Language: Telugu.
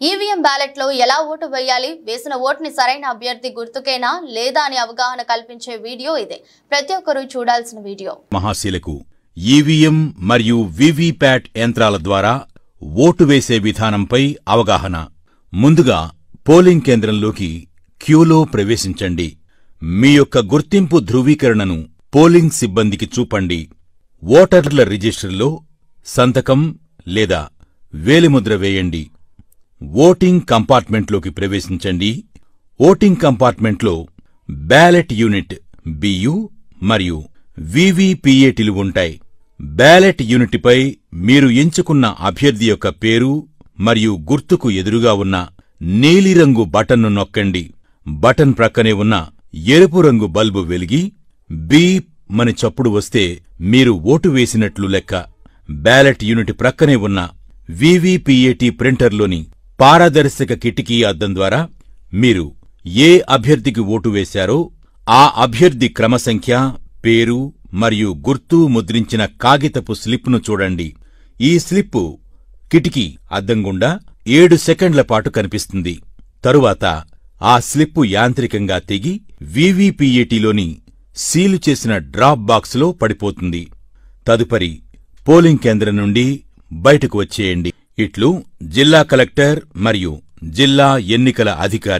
ఈవీఎం బ్యాలెట్ లో ఎలా ఓటు వేయాలి, వేసిన ఓటుని సరైన అభ్యర్థి గుర్తుకేనా లేదా అని అవగాహన కల్పించే వీడియో ఇదే. ప్రతి ఒక్కరూ చూడాల్సిన వీడియో. మహాశీలకు ఈవీఎం మరియు వీవీప్యాట్ యంత్రాల ద్వారా ఓటు వేసే విధానంపై అవగాహన. ముందుగా పోలింగ్ కేంద్రంలోకి క్యూలో ప్రవేశించండి. మీ యొక్క గుర్తింపు ధృవీకరణను పోలింగ్ సిబ్బందికి చూపండి. ఓటర్ల రిజిస్టర్లో సంతకం లేదా వేలిముద్ర వేయండి. ఓటింగ్ కంపార్ట్మెంట్లోకి ప్రవేశించండి. ఓటింగ్ కంపార్ట్మెంట్లో బ్యాలెట్ యూనిట్ బియు మరియు వీవీపీఏటీలు ఉంటాయి. బ్యాలెట్ యూనిట్పై మీరు ఎంచుకున్న అభ్యర్థి యొక్క పేరు మరియు గుర్తుకు ఎదురుగా ఉన్న నీలిరంగు బటన్ను నొక్కండి. బటన్ ప్రక్కనే ఉన్న ఎరుపు రంగు బల్బు వెలిగి బీప్ మని చప్పుడు వస్తే మీరు ఓటు వేసినట్లు లెక్క. బ్యాలెట్ యూనిట్ ప్రక్కనే ఉన్న వీవీపీఏటీ ప్రింటర్లోని పారదర్శక కిటికీ అద్దం ద్వారా మీరు ఏ అభ్యర్థికి ఓటు వేశారో ఆ అభ్యర్థి క్రమసంఖ్య, పేరు మరియు గుర్తు ముద్రించిన కాగితపు స్లిప్ను చూడండి. ఈ స్లిప్పు కిటికీ అద్దం గుండా 7 సెకండ్ల పాటు కనిపిస్తుంది. తరువాత ఆ స్లిప్పు యాంత్రికంగా తెగి వీవీపీఏటీలోని సీలు చేసిన డ్రాప్ బాక్సులో పడిపోతుంది. తదుపరి పోలింగ్ కేంద్రం నుండి బయటకు వచ్చేయండి. ఇట్లు జిల్లా కలెక్టర్ మరియు జిల్లా ఎన్నికల అధికారి.